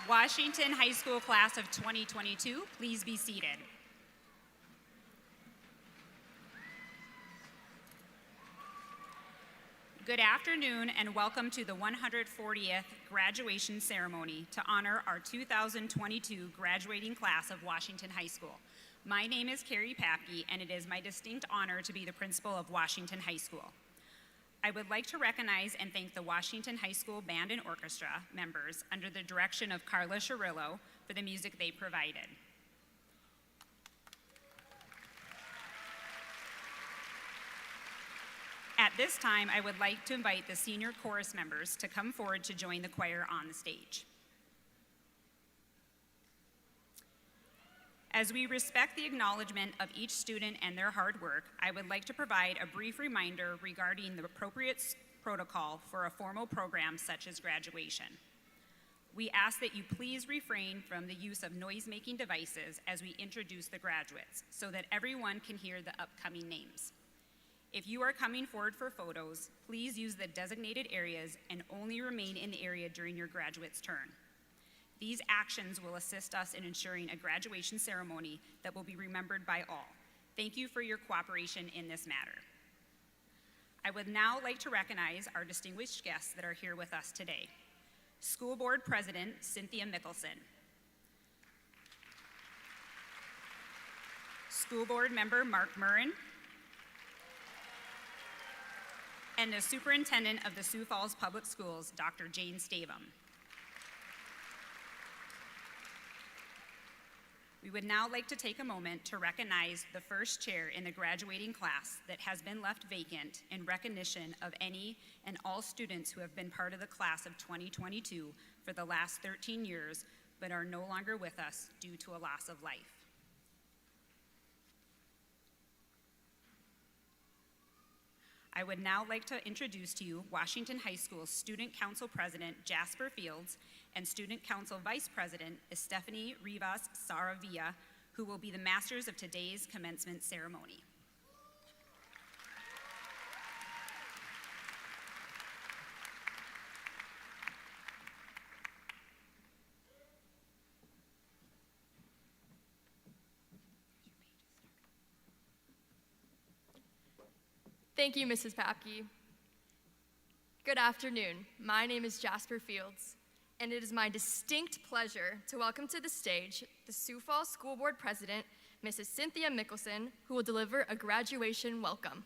Washington High School class of 2022, please be seated. Good afternoon and welcome to the 140th graduation ceremony to honor our 2022 graduating class of Washington High School. My name is Carrie Papke and it is my distinct honor to be the principal of Washington High School. I would like to recognize and thank the Washington High School Band and Orchestra members under the direction of Carla Cirillo for the music they provided. At this time, I would like to invite the senior chorus members to come forward to join the choir on the stage. As we respect the acknowledgement of each student and their hard work, I would like to provide a brief reminder regarding the appropriate protocol for a formal program such as graduation. We ask that you please refrain from the use of noise-making devices as we introduce the graduates so that everyone can hear the upcoming names. If you are coming forward for photos, please use the designated areas and only remain in the area during your graduate's turn. These actions will assist us in ensuring a graduation ceremony that will be remembered by all. Thank you for your cooperation in this matter. I would now like to recognize our distinguished guests that are here with us today. School Board President Cynthia Mickelson. School Board Member Mark Murrin. And the Superintendent of the Sioux Falls Public Schools, Dr. Jane Stavum. We would now like to take a moment to recognize the first chair in the graduating class that has been left vacant in recognition of any and all students who have been part of the class of 2022 for the last 13 years, but are no longer with us due to a loss of life. I would now like to introduce to you Washington High School Student Council President Jasper Fields and Student Council Vice President Estefany Rivas Saravia, who will be the masters of today's commencement ceremony. Thank you, Mrs. Papke. Good afternoon. My name is Jasper Fields, and it is my distinct pleasure to welcome to the stage the Sioux Falls School Board President, Mrs. Cynthia Mickelson, who will deliver a graduation welcome.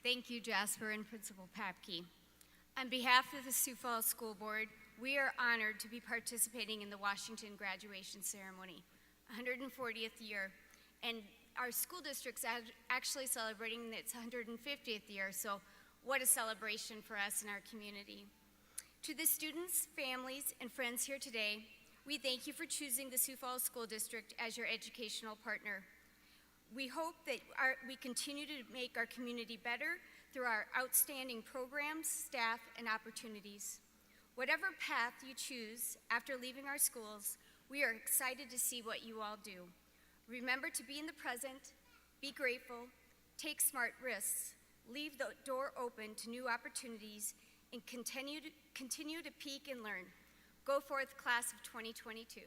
Thank you, Jasper and Principal Papke. On behalf of the Sioux Falls School Board, we are honored to be participating in the Washington graduation ceremony, 140th year, and our school district's actually celebrating its 150th year, so what a celebration for us and our community. To the students, families, and friends here today, we thank you for choosing the Sioux Falls School District as your educational partner. We hope that we continue to make our community better through our outstanding programs, staff, and opportunities. Whatever path you choose after leaving our schools, we are excited to see what you all do. Remember to be in the present, be grateful, take smart risks, leave the door open to new opportunities, and continue to peak and learn. Go forth, class of 2022.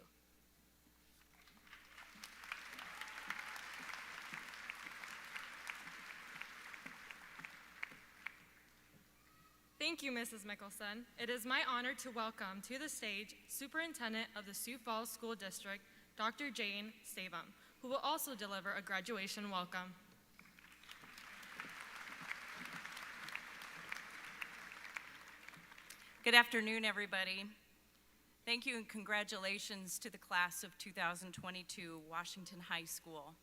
Thank you, Mrs. Mickelson. It is my honor to welcome to the stage Superintendent of the Sioux Falls School District, Dr. Jane Stavum, who will also deliver a graduation welcome. Good afternoon, everybody. Thank you and congratulations to the class of 2022 Washington High School.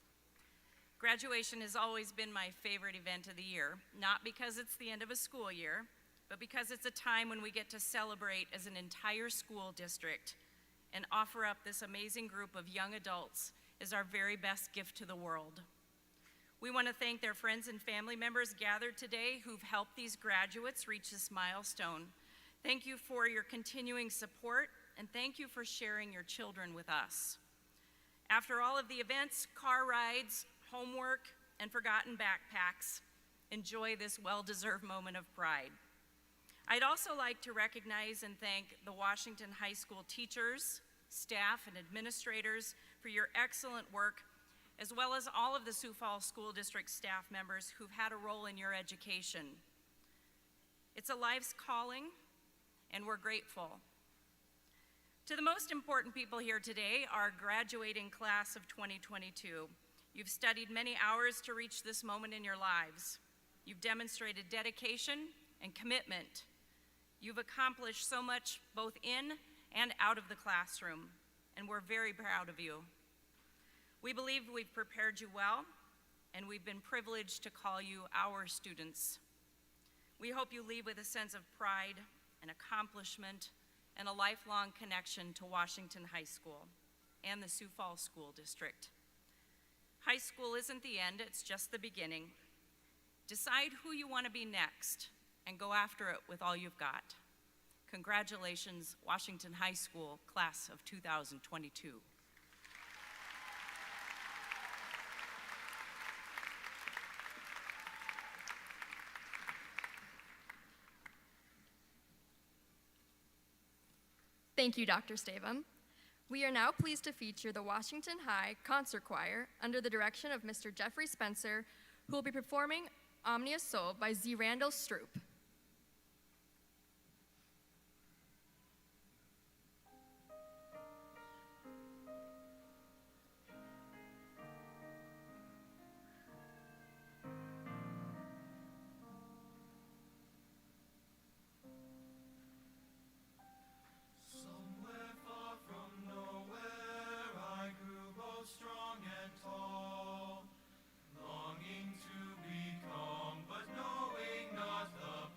Graduation has always been my favorite event of the year, not because it's the end of a school year, but because it's a time when we get to celebrate as an entire school district and offer up this amazing group of young adults as our very best gift to the world. We want to thank their friends and family members gathered today who've helped these graduates reach this milestone. Thank you for your continuing support, and thank you for sharing your children with us. After all of the events, car rides, homework, and forgotten backpacks, enjoy this well-deserved moment of pride. I'd also like to recognize and thank the Washington High School teachers, staff, and administrators for your excellent work, as well as all of the Sioux Falls School District staff members who've had a role in your education. It's a life's calling, and we're grateful. To the most important people here today, our graduating class of 2022. You've studied many hours to reach this moment in your lives. You've demonstrated dedication and commitment. You've accomplished so much both in and out of the classroom, and we're very proud of you. We believe we've prepared you well, and we've been privileged to call you our students. We hope you leave with a sense of pride and accomplishment and a lifelong connection to Washington High School and the Sioux Falls School District. High school isn't the end, it's just the beginning. Decide who you want to be next and go after it with all you've got. Congratulations, Washington High School, class of 2022. Thank you, Dr. Stavum. We are now pleased to feature the Washington High Concert Choir under the direction of Mr. Jeffrey Spencer, who will be performing Omnia Soul by Z. Randall Stroop. Somewhere far from nowhere, I grew both strong and tall, longing to become, but knowing not the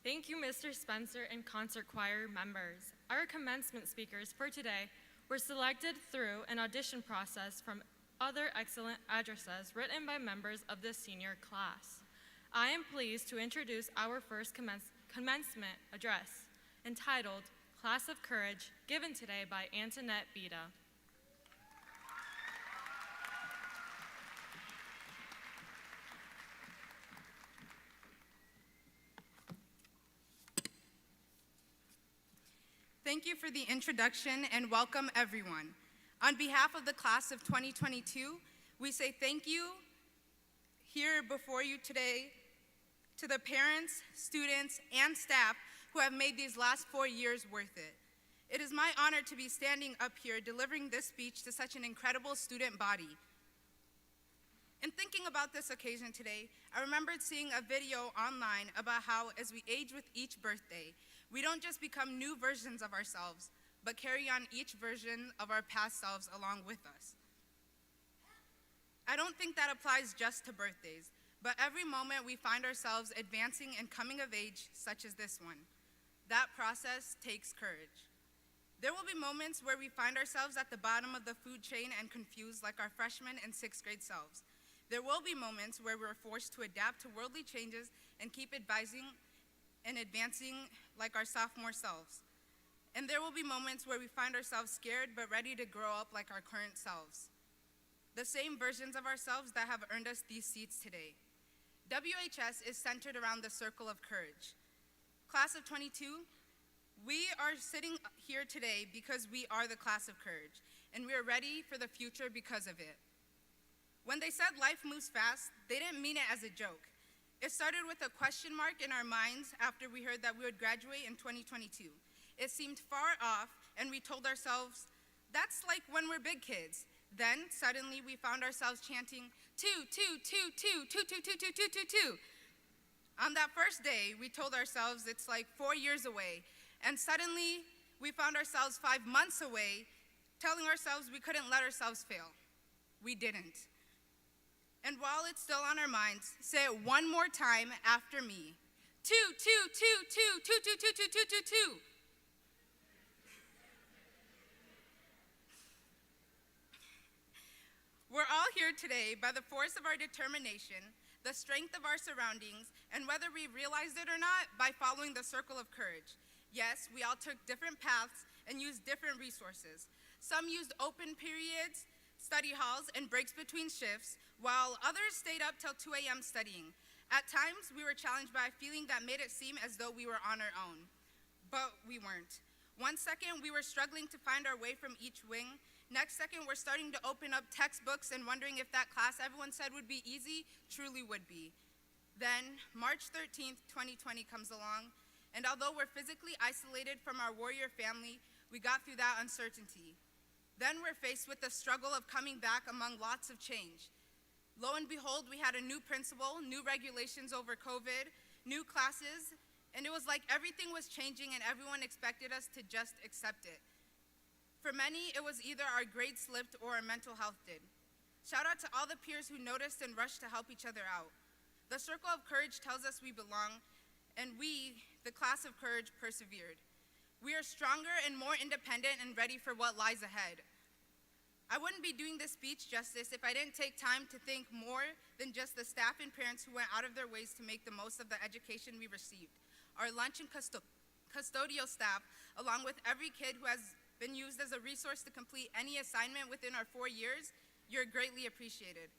Thank you, Mr. Spencer and concert choir members. Our commencement speakers for today were selected through an audition process from other excellent addresses written by members of the senior class. I am pleased to introduce our first commencement address, entitled Class of Courage, given today by Antoinette Beda. Thank you for the introduction and welcome everyone. On behalf of the class of 2022, we say thank you here before you today to the parents, students, and staff who have made these last 4 years worth it. It is my honor to be standing up here delivering this speech to such an incredible student body. In thinking about this occasion today, I remembered seeing a video online about how as we age with each birthday, we don't just become new versions of ourselves, but carry on each version of our past selves along with us. I don't think that applies just to birthdays, but every moment we find ourselves advancing and coming of age, such as this one. That process takes courage. There will be moments where we find ourselves at the bottom of the food chain and confused like our freshman and sixth grade selves. There will be moments where we're forced to adapt to worldly changes and keep advising and advancing like our sophomore selves. And there will be moments where we find ourselves scared but ready to grow up like our current selves. The same versions of ourselves that have earned us these seats today. WHS is centered around the circle of courage. Class of 22, we are sitting here today because we are the class of courage, and we are ready for the future because of it. When they said life moves fast, they didn't mean it as a joke. It started with a question mark in our minds after we heard that we would graduate in 2022. It seemed far off, and we told ourselves, that's like when we're big kids. Then, suddenly, we found ourselves chanting, 2, 2, 2, 2, 2, 2, 2, 2, 2, 2, 2. On that first day, we told ourselves it's like 4 years away, and suddenly, we found ourselves 5 months away, telling ourselves we couldn't let ourselves fail. We didn't. And while it's still on our minds, say it one more time after me. 2, 2, 2, 2, 2, 2, 2, 2, 2, 2, 2. We're all here today by the force of our determination, the strength of our surroundings, and whether we realized it or not, by following the circle of courage. Yes, we all took different paths and used different resources. Some used open periods, study halls, and breaks between shifts, while others stayed up till 2 a.m. studying. At times, we were challenged by a feeling that made it seem as though we were on our own, but we weren't. 1 second, we were struggling to find our way from each wing. Next second, we're starting to open up textbooks and wondering if that class everyone said would be easy truly would be. Then, March 13th, 2020 comes along, and although we're physically isolated from our warrior family, we got through that uncertainty. Then we're faced with the struggle of coming back among lots of change. Lo and behold, we had a new principal, new regulations over COVID, new classes, and it was like everything was changing and everyone expected us to just accept it. For many, it was either our grades slipped or our mental health did. Shout out to all the peers who noticed and rushed to help each other out. The circle of courage tells us we belong, and we, the class of courage, persevered. We are stronger and more independent and ready for what lies ahead. I wouldn't be doing this speech justice if I didn't take time to thank more than just the staff and parents who went out of their ways to make the most of the education we received. Our lunch and custodial staff, along with every kid who has been used as a resource to complete any assignment within our 4 years, you're greatly appreciated.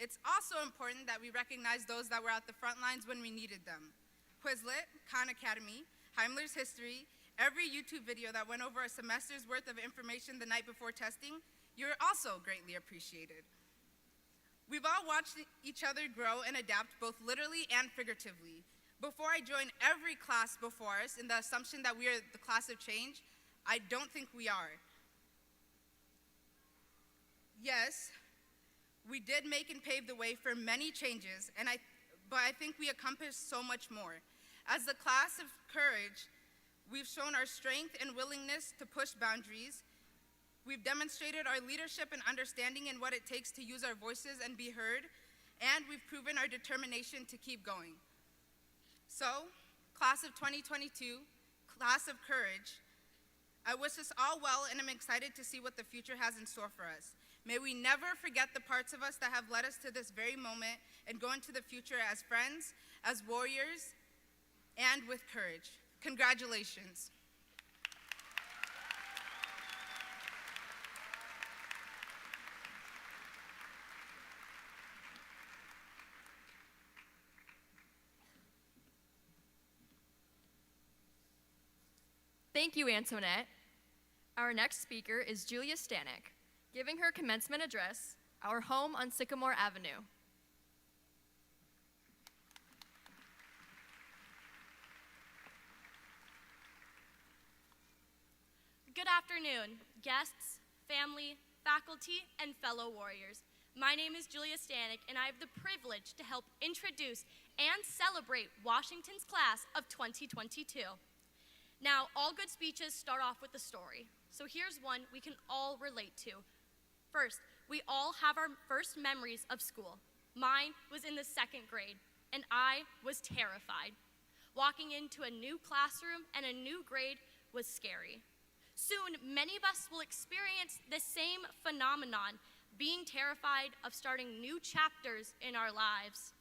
It's also important that we recognize those that were at the front lines when we needed them. Quizlet, Khan Academy, Heimler's History, every YouTube video that went over a semester's worth of information the night before testing, you're also greatly appreciated. We've all watched each other grow and adapt both literally and figuratively. Before I joined every class before us in the assumption that we are the class of change, I don't think we are. Yes, we did make and pave the way for many changes, but I think we accomplished so much more. As the class of courage, we've shown our strength and willingness to push boundaries. We've demonstrated our leadership and understanding in what it takes to use our voices and be heard, and we've proven our determination to keep going. So, Class of 2022, class of courage, I wish us all well and I'm excited to see what the future has in store for us. May we never forget the parts of us that have led us to this very moment and go into the future as friends, as warriors, and with courage. Congratulations. Thank you, Antoinette. Our next speaker is Julia Stanek, giving her commencement address, Our Home on Sycamore Avenue. Good afternoon, guests, family, faculty, and fellow warriors. My name is Julia Stanek, and I have the privilege to help introduce and celebrate Washington's class of 2022. Now, all good speeches start off with a story, so here's one we can all relate to. First, we all have our first memories of school. Mine was in the 2nd grade, and I was terrified. Walking into a new classroom and a new grade was scary. Soon, many of us will experience the same phenomenon, being terrified of starting new chapters in our lives.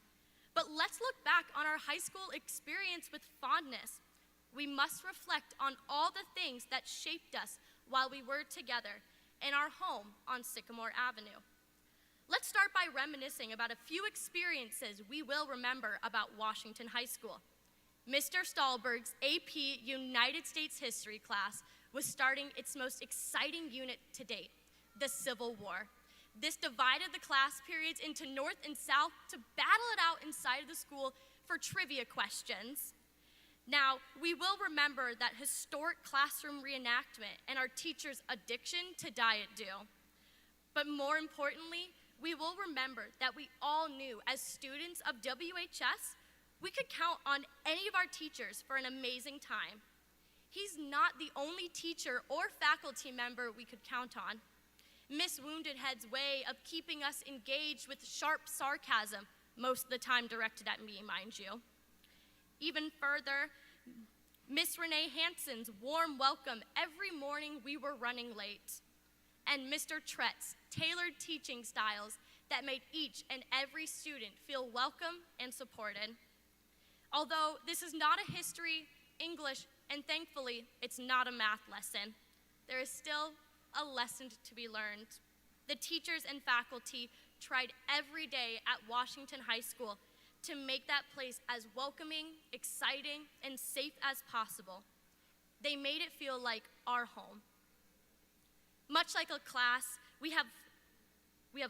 But let's look back on our high school experience with fondness. We must reflect on all the things that shaped us while we were together in our home on Sycamore Avenue. Let's start by reminiscing about a few experiences we will remember about Washington High School. Mr. Stahlberg's AP United States History class was starting its most exciting unit to date, the Civil War. This divided the class periods into North and South to battle it out inside of the school for trivia questions. Now, we will remember that historic classroom reenactment and our teachers' addiction to Diet Dew. But more importantly, we will remember that we all knew as students of WHS, we could count on any of our teachers for an amazing time. He's not the only teacher or faculty member we could count on. Miss Woundedhead's way of keeping us engaged with sharp sarcasm, most of the time directed at me, mind you. Even further, Miss Renee Hansen's warm welcome every morning we were running late. And Mr. Trett's tailored teaching styles that made each and every student feel welcome and supported. Although this is not a history, English, and thankfully, it's not a math lesson, there is still a lesson to be learned. The teachers and faculty tried every day at Washington High School to make that place as welcoming, exciting, and safe as possible. They made it feel like our home. Much like a class, we have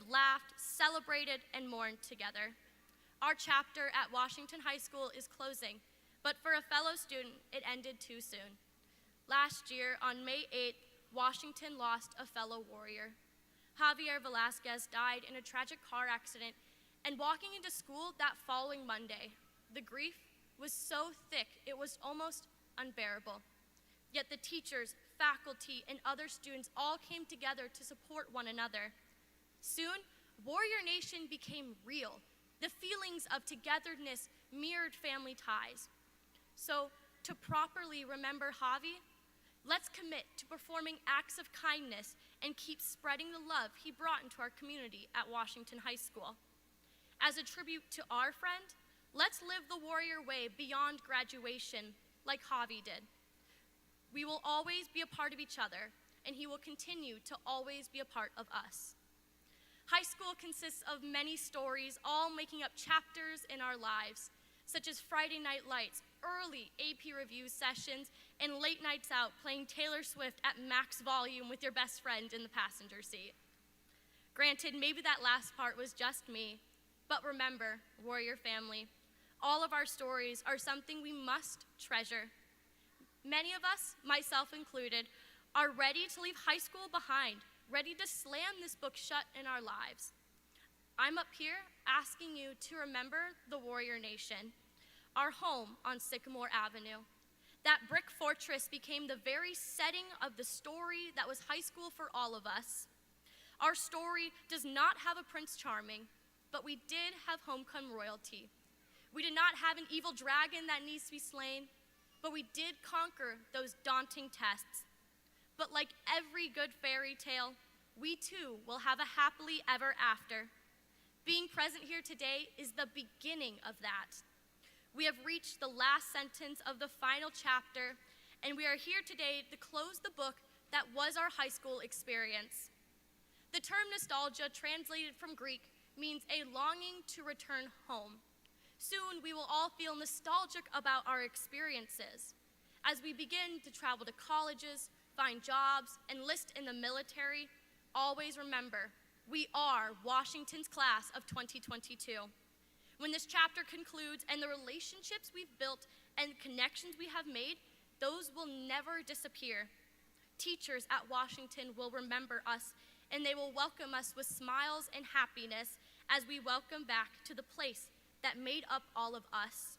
laughed, celebrated, and mourned together. Our chapter at Washington High School is closing, but for a fellow student, it ended too soon. Last year, on May 8th, Washington lost a fellow warrior. Javier Velasquez died in a tragic car accident, and walking into school that following Monday, the grief was so thick it was almost unbearable. Yet the teachers, faculty, and other students all came together to support one another. Soon, Warrior Nation became real. The feelings of togetherness mirrored family ties. So, to properly remember Javi, let's commit to performing acts of kindness and keep spreading the love he brought into our community at Washington High School. As a tribute to our friend, let's live the warrior way beyond graduation like Javi did. We will always be a part of each other, and he will continue to always be a part of us. High school consists of many stories, all making up chapters in our lives, such as Friday night lights, early AP review sessions, and late nights out playing Taylor Swift at max volume with your best friend in the passenger seat. Granted, maybe that last part was just me, but remember, warrior family, all of our stories are something we must treasure. Many of us, myself included, are ready to leave high school behind, ready to slam this book shut in our lives. I'm up here asking you to remember the Warrior Nation, our home on Sycamore Avenue. That brick fortress became the very setting of the story that was high school for all of us. Our story does not have a Prince Charming, but we did have homecoming royalty. We did not have an evil dragon that needs to be slain, but we did conquer those daunting tests. But like every good fairy tale, we too will have a happily ever after. Being present here today is the beginning of that. We have reached the last sentence of the final chapter, and we are here today to close the book that was our high school experience. The term nostalgia, translated from Greek, means a longing to return home. Soon we will all feel nostalgic about our experiences. As we begin to travel to colleges, find jobs, enlist in the military, always remember, we are Washington's class of 2022. When this chapter concludes and the relationships we've built and connections we have made, those will never disappear. Teachers at Washington will remember us, and they will welcome us with smiles and happiness as we welcome back to the place that made up all of us.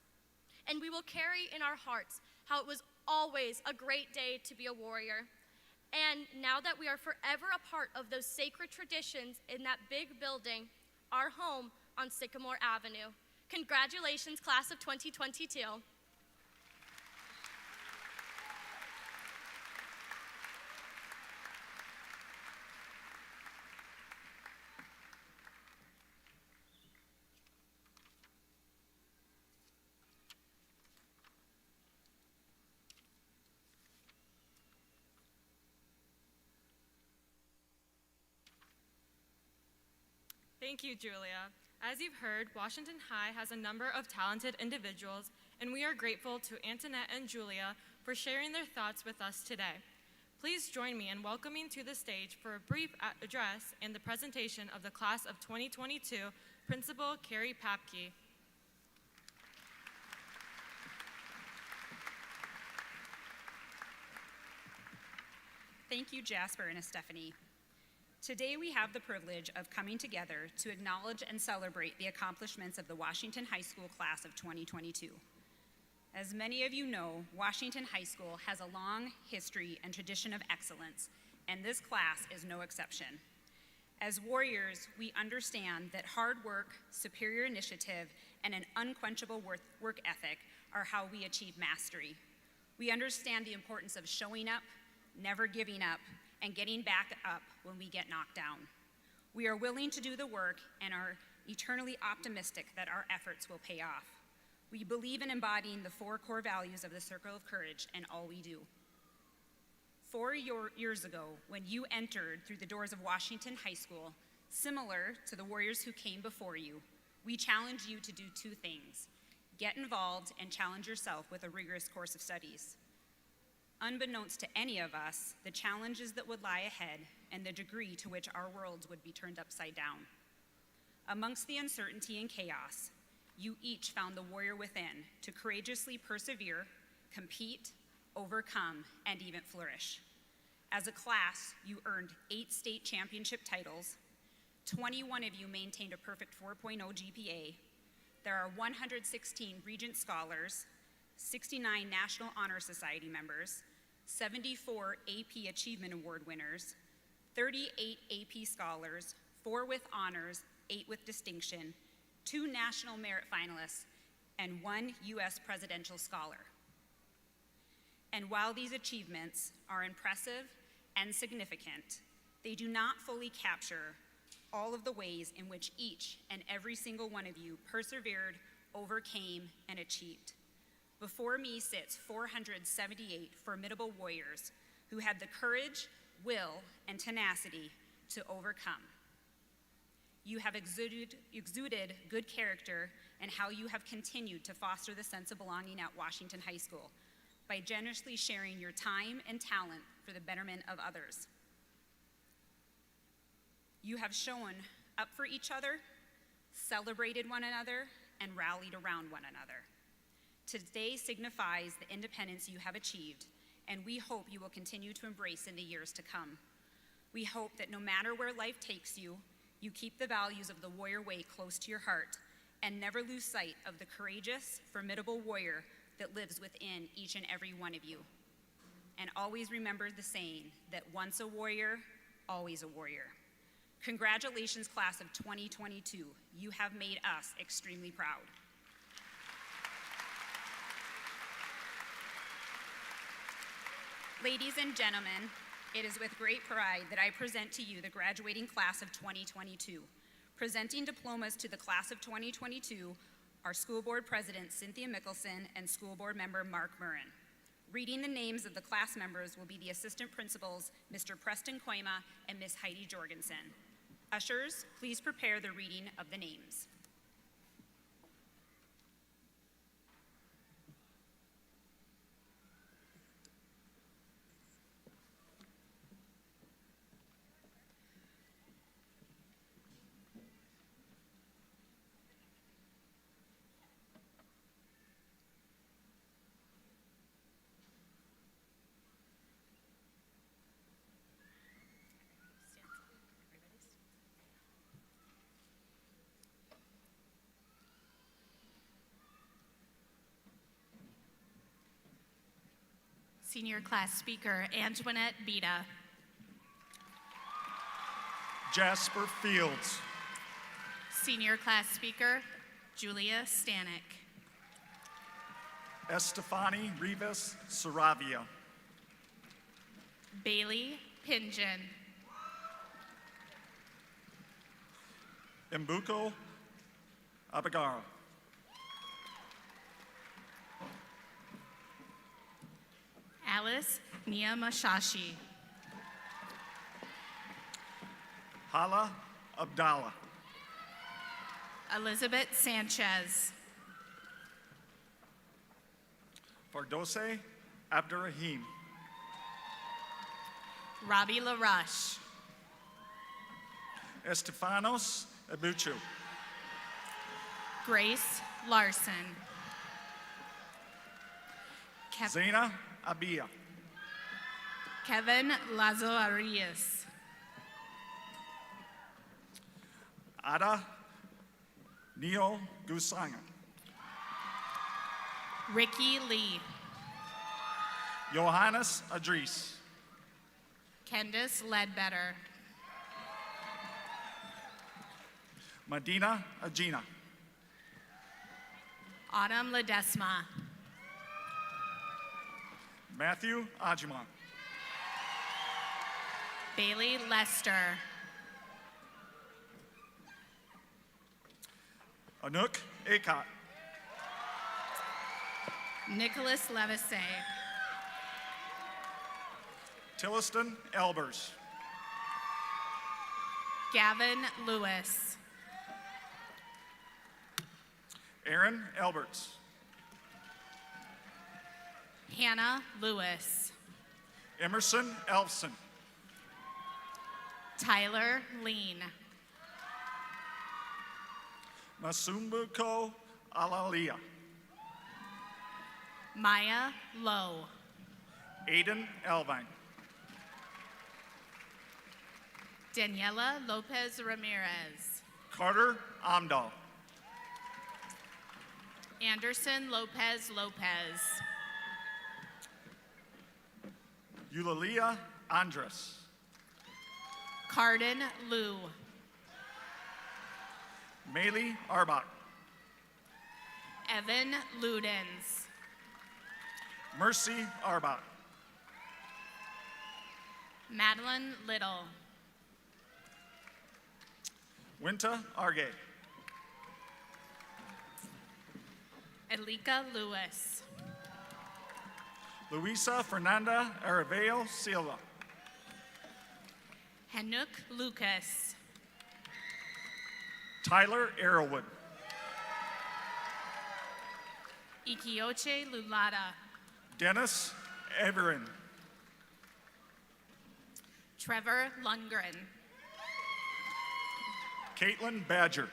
And we will carry in our hearts how it was always a great day to be a warrior. And now that we are forever a part of those sacred traditions in that big building, our home on Sycamore Avenue. Congratulations, class of 2022. Thank you, Julia. As you've heard, Washington High has a number of talented individuals, and we are grateful to Antoinette and Julia for sharing their thoughts with us today. Please join me in welcoming to the stage for a brief address and the presentation of the class of 2022, Principal Carrie Papke. Thank you, Jasper and Stephanie. Today we have the privilege of coming together to acknowledge and celebrate the accomplishments of the Washington High School class of 2022. As many of you know, Washington High School has a long history and tradition of excellence, and this class is no exception. As warriors, we understand that hard work, superior initiative, and an unquenchable work ethic are how we achieve mastery. We understand the importance of showing up, never giving up, and getting back up when we get knocked down. We are willing to do the work and are eternally optimistic that our efforts will pay off. We believe in embodying the 4 core values of the Circle of Courage in all we do. 4 years ago, when you entered through the doors of Washington High School, similar to the warriors who came before you, we challenge you to do 2 things: get involved and challenge yourself with a rigorous course of studies. Unbeknownst to any of us, the challenges that would lie ahead and the degree to which our worlds would be turned upside down. Amongst the uncertainty and chaos, you each found the warrior within to courageously persevere, compete, overcome, and even flourish. As a class, you earned 8 state championship titles, 21 of you maintained a perfect 4.0 GPA, there are 116 Regent Scholars, 69 National Honor Society members, 74 AP Achievement Award winners, 38 AP Scholars, 4 with honors, 8 with distinction, 2 National Merit finalists, and 1 U.S. Presidential Scholar. And while these achievements are impressive and significant, they do not fully capture all of the ways in which each and every single one of you persevered, overcame, and achieved. Before me sits 478 formidable warriors who had the courage, will, and tenacity to overcome. You have exuded good character and how you have continued to foster the sense of belonging at Washington High School by generously sharing your time and talent for the betterment of others. You have shown up for each other, celebrated one another, and rallied around one another. Today signifies the independence you have achieved, and we hope you will continue to embrace in the years to come. We hope that no matter where life takes you, you keep the values of the Warrior Way close to your heart and never lose sight of the courageous, formidable warrior that lives within each and every one of you. And always remember the saying that once a warrior, always a warrior. Congratulations, class of 2022. You have made us extremely proud. Ladies and gentlemen, it is with great pride that I present to you the graduating class of 2022. Presenting diplomas to the class of 2022 are School Board President Cynthia Mickelson and School Board Member Mark Murrin. Reading the names of the class members will be the Assistant Principals, Mr. Preston Koima and Ms. Heidi Jorgensen. Ushers, please prepare the reading of the names. Senior class speaker, Antoinette Bita. Jasper Fields. Senior class speaker, Julia Stanek. Estefani Rivas Saravia. Bailey Pingeon. Mbuko Abagara. Alice Niamashashi. Hala Abdallah. Elizabeth Sanchez. Fardose Abdurrahim. Robbie LaRush. Estefanos Abuchu. Grace Larson. Zaina Abia. Kevin Lazo Arias. Ada Neo Gusanga. Ricky Lee. Johannes Adris. Candace Ledbetter. Medina Agina. Autumn Ledesma. Matthew Ajman. Bailey Lester. Anouk Akot. Nicholas Levisay. Tilliston Elbers. Gavin Lewis. Aaron Elberts. Hannah Lewis. Emerson Elfson. Tyler Lean. Masumbuko Alalia. Maya Lowe. Aiden Elvine. Daniela Lopez Ramirez. Carter Amdahl. Anderson Lopez Lopez. Eulalia Andres. Cardin Liu. Maylee Arbach. Evan Ludens. Mercy Arbach. Madeline Little. Winta Arge. Elika Lewis. Luisa Fernanda Areveo Silva. Hanuk Lucas. Tyler Arrowwood. Ikioche Lulada. Dennis Everin. Trevor Lundgren. Caitlin Badger.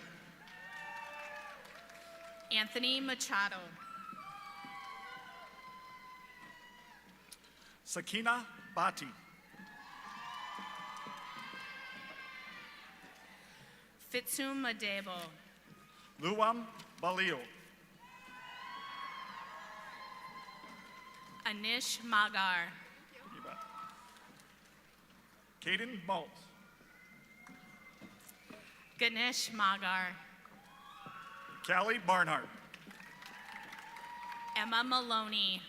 Anthony Machado. Sakina Bati. Fitsum Madebo. Luam Balio. Anish Magar. You bet. Caden Balt. Ganesh Magar. Callie Barnhart. Emma Maloney.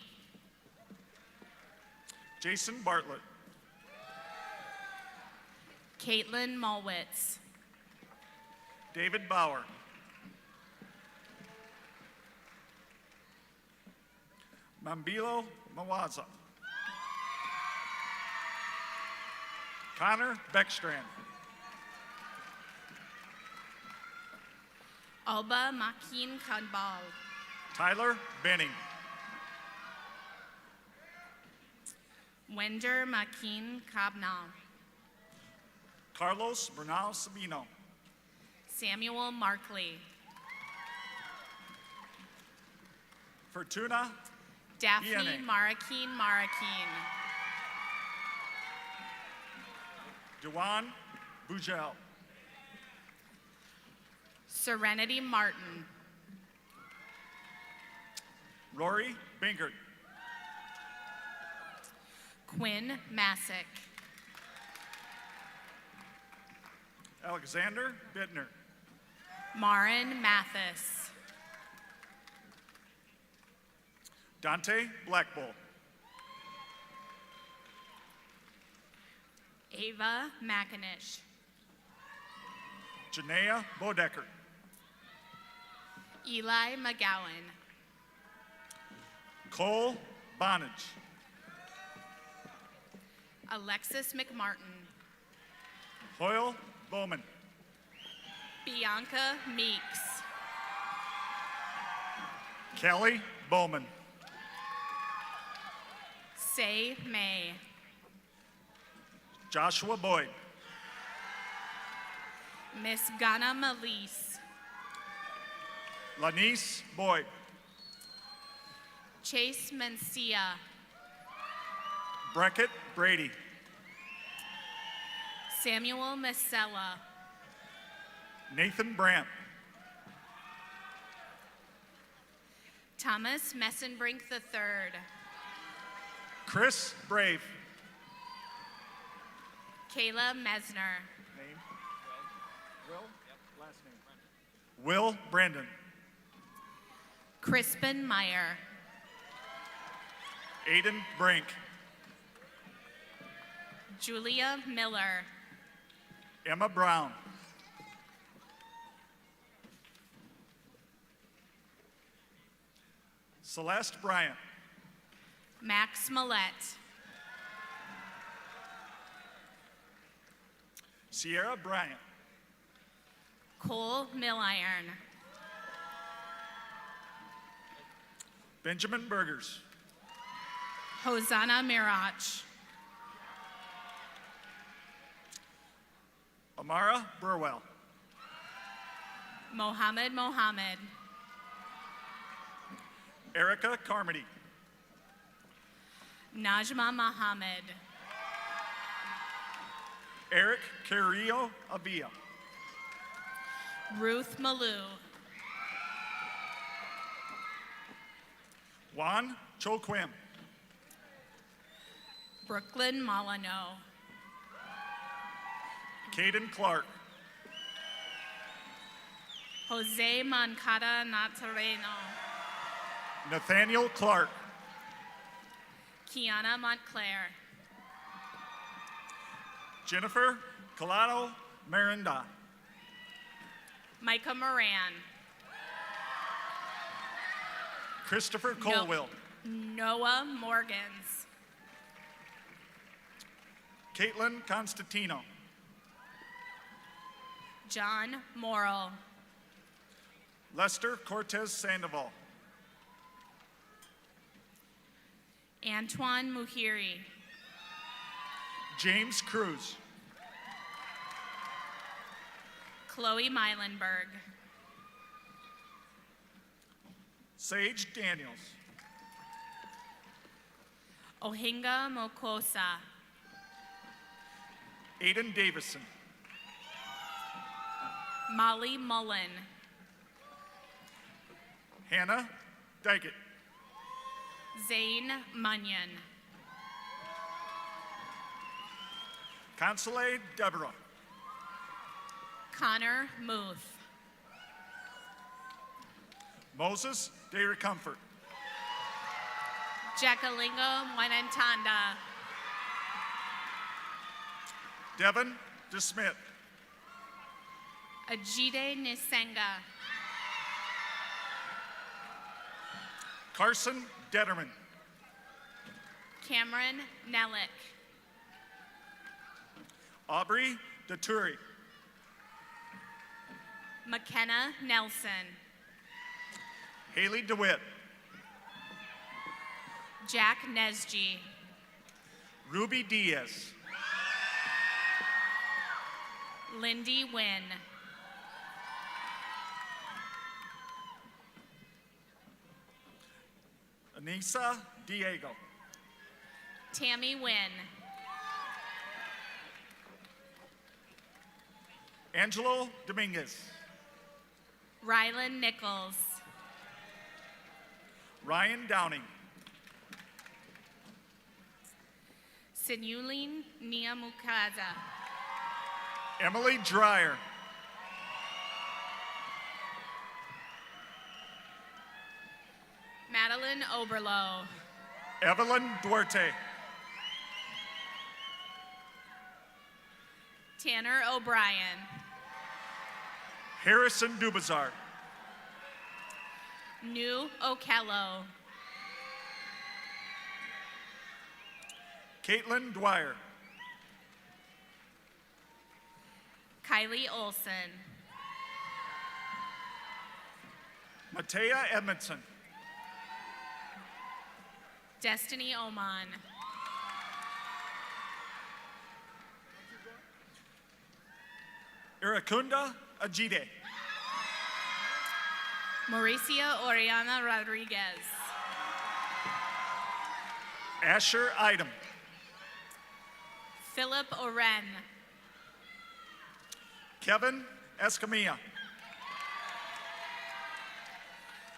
Jason Bartlett. Caitlin Mulwitz. David Bauer. Mambilo Mawaza. Connor Beckstrand. Alba Makin Kadbal. Tyler Benning. Wender Makin Kabnal. Carlos Bernal Sabino. Samuel Markley. Fortuna Daphne Iane. Marakin Marakin. Dewan Bugel. Serenity Martin. Rory Binkert. Quinn Masick. Alexander Bittner. Marin Mathis. Dante Blackbull. Ava McInish. Janaea Bodecker. Eli McGowan. Cole Bonage. Alexis McMartin. Hoyle Bowman. Bianca Meeks. Kelly Bowman. Say May. Joshua Boyd. Miss Ghana Malise. Lanice Boyd. Chase Mencia. Breckett Brady. Samuel Masella. Nathan Brandt. Thomas Messenbrink III. Chris Brave. Kayla Mesner. Name? Will? Yep. Last name. Will Brandon. Crispin Meyer. Aiden Brink. Julia Miller. Emma Brown. Celeste Bryant. Max Millette. Sierra Bryant. Cole Milliron. Benjamin Burgers. Hosanna Mirach. Amara Burwell. Mohammed Mohammed. Erica Carmody. Najma Mohammed. Eric Carrillo Avila. Ruth Malou. Juan Choquim. Brooklyn Molyneux. Caden Clark. Jose Moncada Natareno. Nathaniel Clark. Kiana Montclair. Jennifer Colado Miranda. Micah Moran. Christopher Colwill. Noah Morgans. Caitlin Constantino. John Morrill. Lester Cortez Sandoval. Antoine Muhiri. James Cruz. Chloe Meilenberg. Sage Daniels. Ohinga Mokosa. Aiden Davison. Molly Mullen. Hannah Dykett. Zane Munyon. Consolee Deborah. Connor Muth. Moses De Comfort. Jackalingo Mwanantanda. Devin DeSmith. Ajide Nisenga. Carson Detterman. Cameron Nellick. Aubrey DeTuri. McKenna Nelson. Haley DeWitt. Jack Nesji. Ruby Diaz. Lindy Wynn. Anissa Diego. Tammy Wynn. Angelo Dominguez. Rylan Nichols. Ryan Downing. Sinuline Niamukaza. Emily Dreyer. Madeline Oberlo. Evelyn Duarte. Tanner O'Brien. Harrison Dubazar. New Okello. Caitlin Dwyer. Kylie Olson. Matea Edmondson. Destiny Oman. Irakunda Ajide. Mauricio Oriana Rodriguez. Asher Idem. Philip Oren. Kevin Escamilla.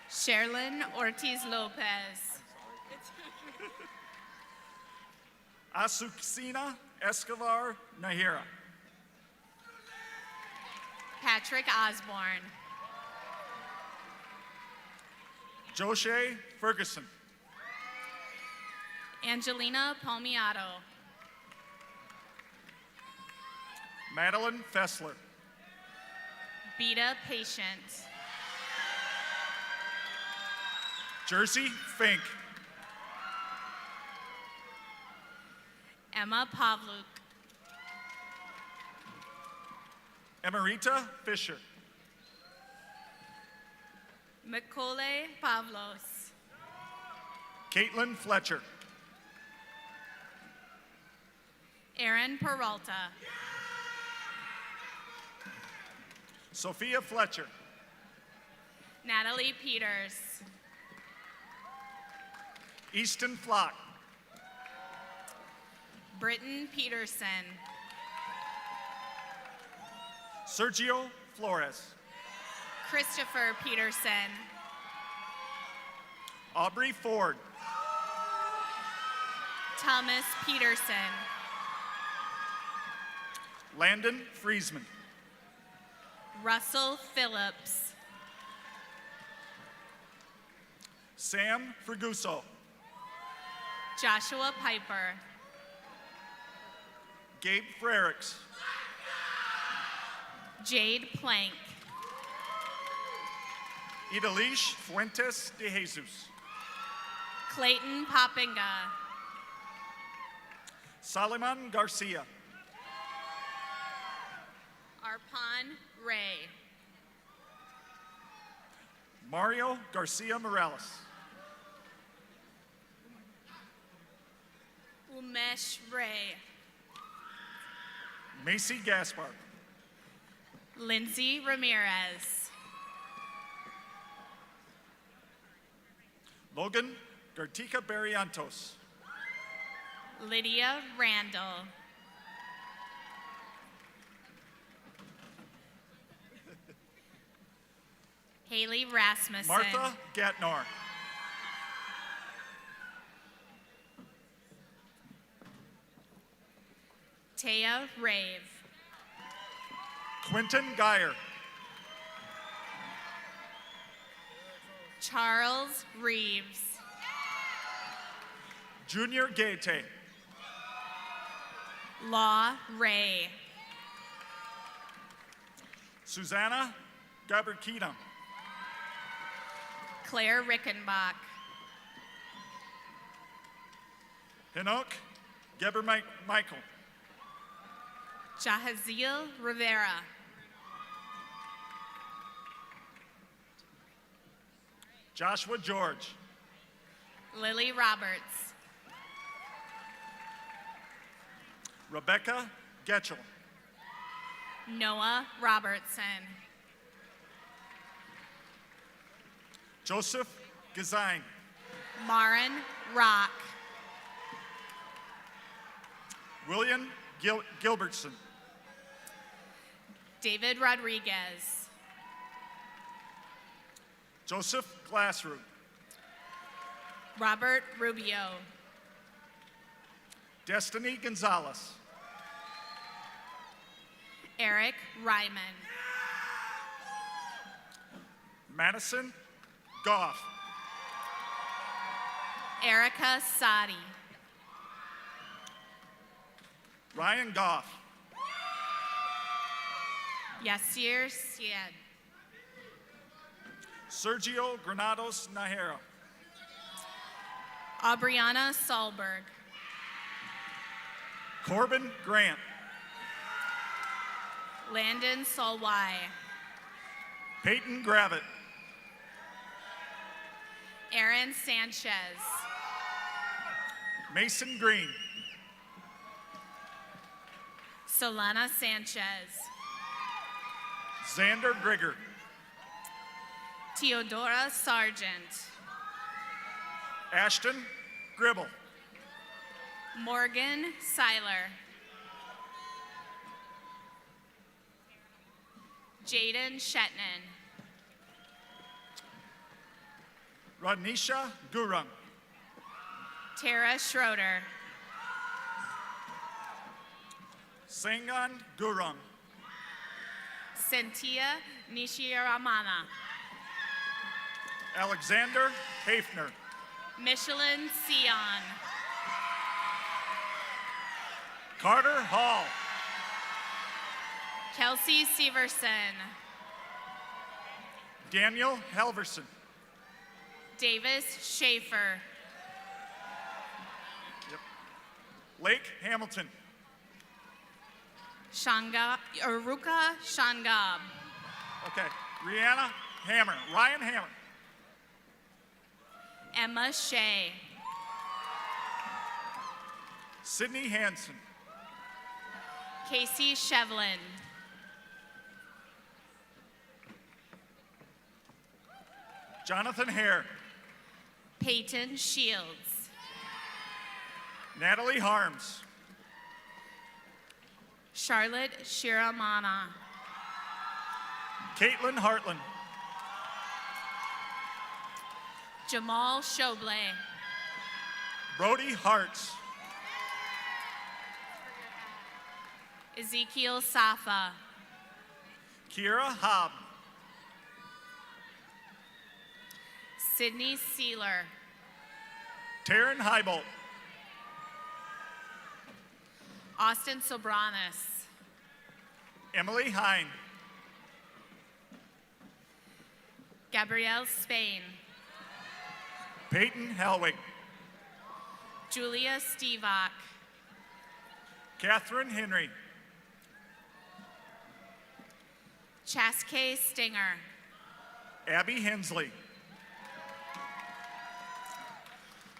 Sherlyn Ortiz Lopez. Azucena Escobar Nahira. Patrick Osborne. Joshe Ferguson. Angelina Palmiato. Madeline Fessler. Beta Patient. Jersey Fink. Emma Pavluk. Emerita Fisher. Mikole Pavlos. Caitlin Fletcher. Aaron Peralta. Sophia Fletcher. Natalie Peters. Easton Flock. Britton Peterson. Sergio Flores. Christopher Peterson. Aubrey Ford. Thomas Peterson. Landon Friesman. Russell Phillips. Sam Ferguso. Joshua Piper. Gabe Frericks. Jade Plank. Idalish Fuentes de Jesus. Clayton Poppinga. Salomon Garcia. Arpan Ray. Mario Garcia Morales. Umesh Ray. Macy Gaspar. Lindsay Ramirez. Logan Gartica Barrientos. Lydia Randall. Haley Rasmussen. Martha Gatnor. Taya Rave. Quentin Geyer. Charles Reeves. Junior Gate. Law Ray. Susanna Gaberkina. Claire Rickenbach. Hinok Geber-Michael. Jahaziel Rivera. Joshua George. Lily Roberts. Rebecca Getchell. Noah Robertson. Joseph Gazine. Marin Rock. William Gilbertson. David Rodriguez. Joseph Glassroot. Robert Rubio. Destiny Gonzalez. Eric Ryman. Madison Goff. Erica Sadi. Ryan Goff. Yasir Sied. Sergio Granados Nahera. Aubriana Solberg. Corbin Grant. Landon Solway. Peyton Gravitt. Aaron Sanchez. Mason Green. Solana Sanchez. Xander Grigger. Theodora Sargent. Ashton Gribble. Morgan Seiler. Jaden Shetnan. Rodnisha Gurung. Tara Schroeder. Sangan Gurung. Cynthia Nishiramana. Alexander Hafner. Michelin Sion. Carter Hall. Kelsey Severson. Daniel Helverson. Davis Schaefer. Lake Hamilton. Aruka Shangab. Okay. Rihanna Hammer. Ryan Hammer. Emma Shea. Sydney Hanson. Casey Shevlin. Jonathan Hare. Peyton Shields. Natalie Harms. Charlotte Shiramana. Caitlin Hartland. Jamal Shobley. Brody Hartz. Ezekiel Safa. Kira Hobb. Sydney Sealer. Taryn Heibolt. Austin Sobranis. Emily Hine. Gabrielle Spain. Peyton Helwig. Julia Stevak. Catherine Henry. Chaskay Stinger. Abby Hensley.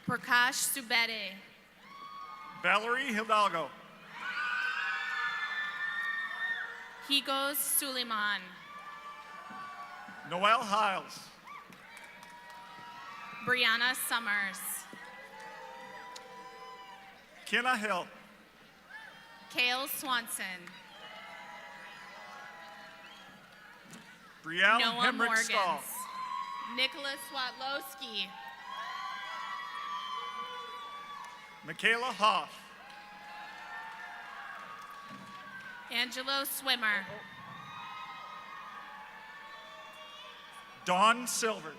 Prakash Subede. Valerie Hidalgo. Higos Suleiman. Noel Hiles. Brianna Summers. Kenna Hill. Kale Swanson. Brielle Noah Hemrick Stahl. Morgans. Nicholas Watlowski. Michaela Hoff. Angelo Swimmer. Dawn Silvers.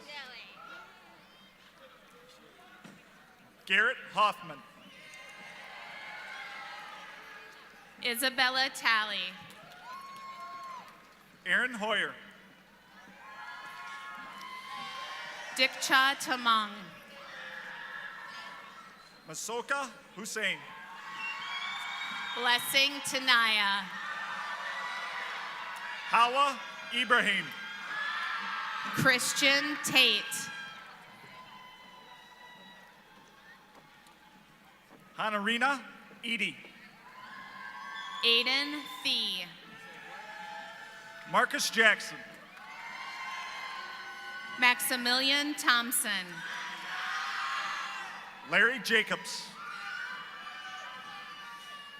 Garrett Hoffman. Isabella Talley. Aaron Hoyer. Dikcha Tamang. Masoka Hussein. Blessing Tanaya. Hawa Ibrahim. Christian Tate. Hanarina Edie. Aiden Thee. Marcus Jackson. Maximilian Thompson. Larry Jacobs.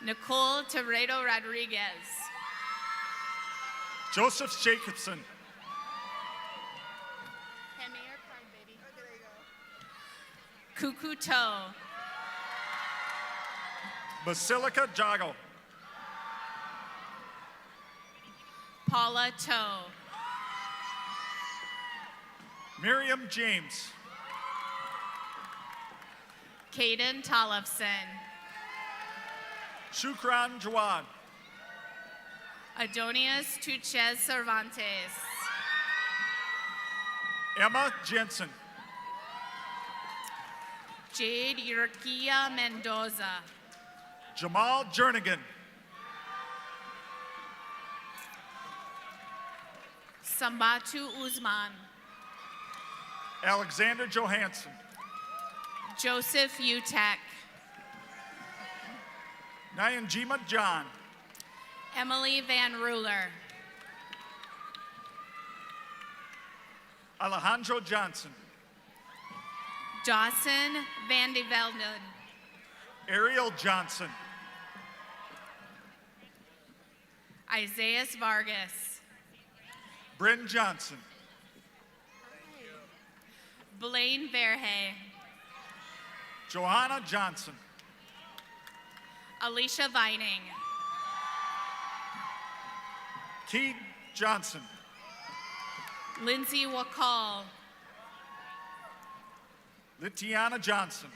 Nicole Toredo Rodriguez. Joseph Jacobson. Hand me your card, baby. Kuku Toe. Basilica Jago. Paula Toe. Miriam James. Caden Tollefson. Shukran Jawad. Adonias Tuchez Cervantes. Emma Jensen. Jade Urquilla Mendoza. Jamal Jernigan. Sambatu Uzman. Alexander Johansson. Joseph Utek. Nyanjima John. Emily Van Ruler. Alejandro Johnson. Dawson Van de Velden. Ariel Johnson. Isaiah Vargas. Bryn Johnson. Blaine Verhey. Johanna Johnson. Alicia Vining. Keith Johnson. Lindsay Wakal. Litiana Johnson.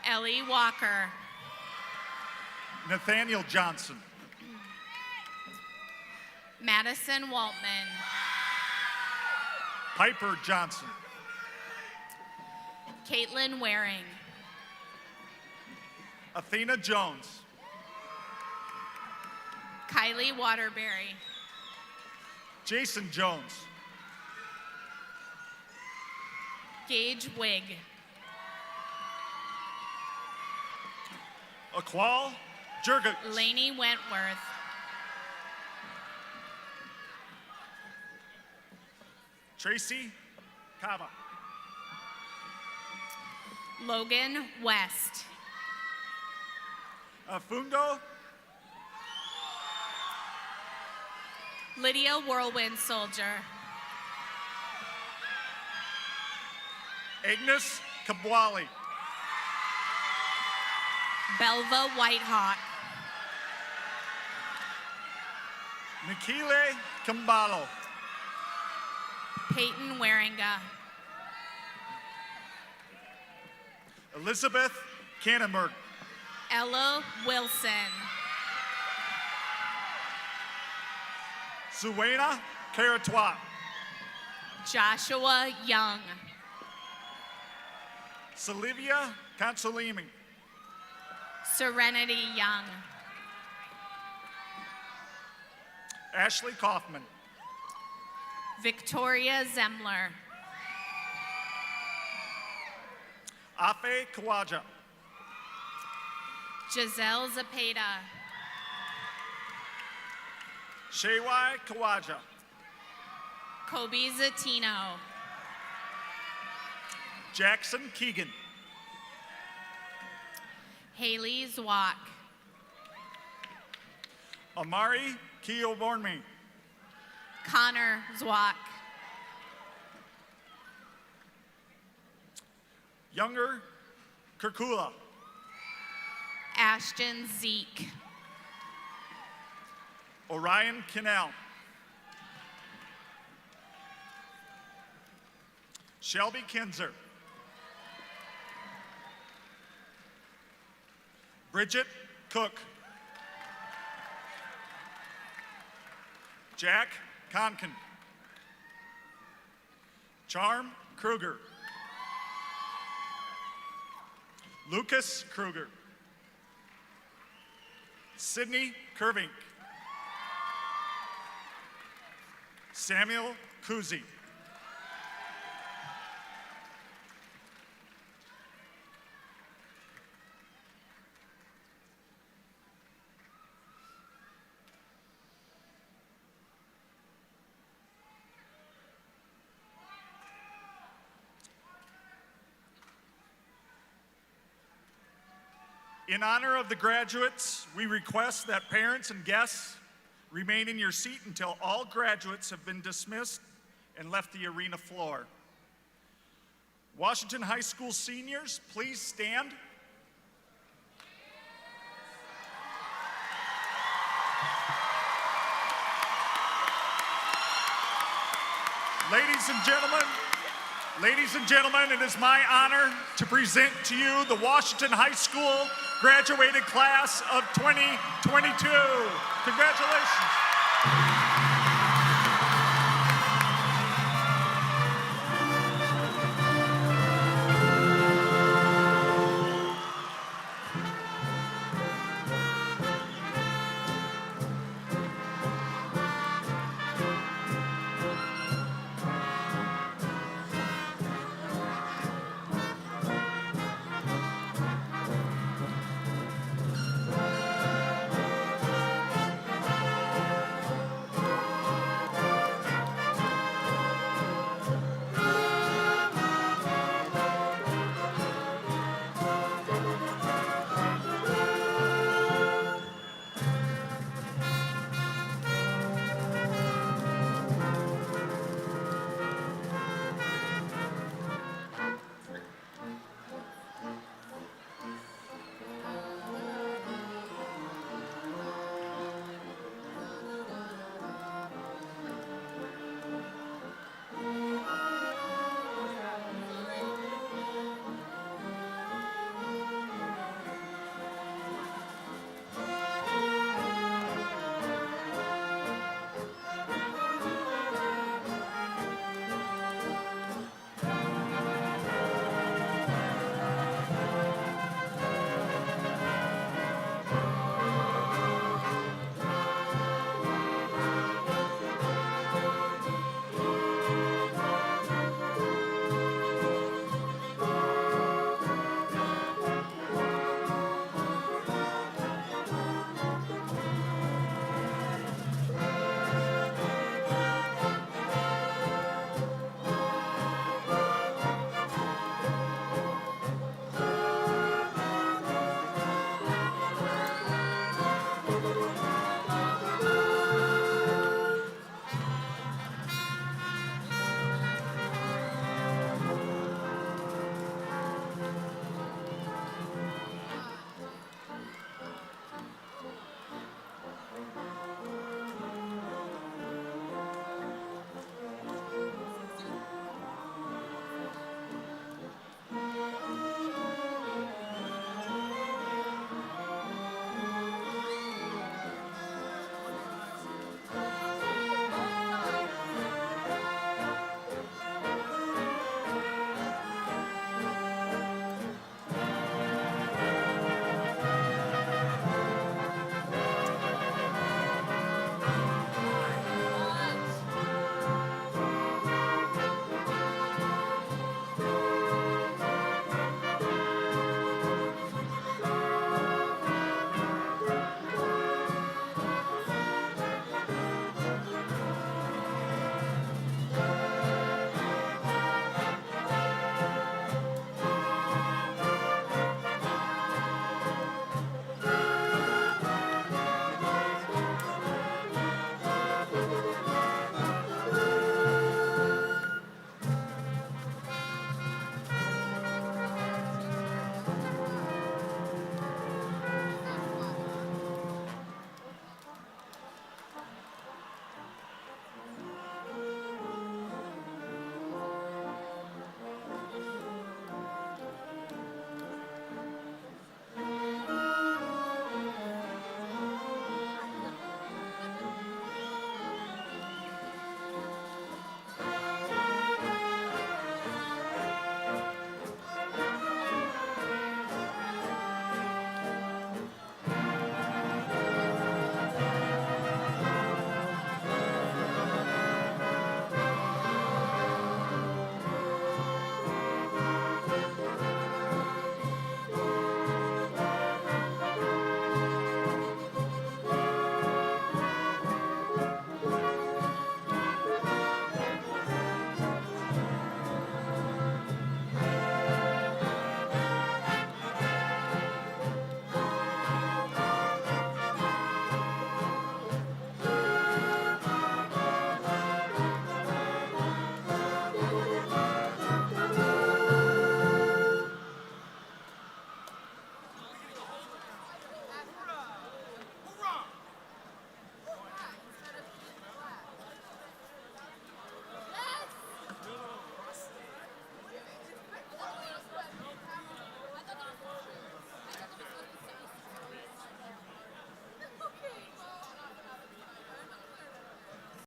Ellie Walker. Nathaniel Johnson. Madison Waltman. Piper Johnson. Caitlin Waring. Athena Jones. Kylie Waterbury. Jason Jones. Gage Wig. Aqual Jurga. Lainey Wentworth. Tracy Kava. Logan West. Afungo Lydia Whirlwind Soldier. Agnes Kabwali. Belva Whitehawk. Nikile Kambalo. Peyton Waringa. Elizabeth Cannonberg. Ella Wilson. Suena Caratois. Joshua Young. Sylvia Consolimi. Serenity Young. Ashley Kaufman. Victoria Zemler. Afe Kawaja. Giselle Zapata. Shewai Kawaja. Kobe Zatino. Jackson Keegan. Haley Zwak. Amari Kiobornmi. Connor Zwak. Younger Kirkula. Ashton Zeke. Orion Canal. Shelby Kinzer. Bridget Cook. Jack Conkin. Charm Kruger. Lucas Kruger. Sydney Kervink. Samuel Kuzi. In honor of the graduates, we request that parents and guests remain in your seat until all graduates have been dismissed and left the arena floor. Washington High School seniors, please stand. Ladies and gentlemen, it is my honor to present to you the Washington High School graduated class of 2022. Congratulations.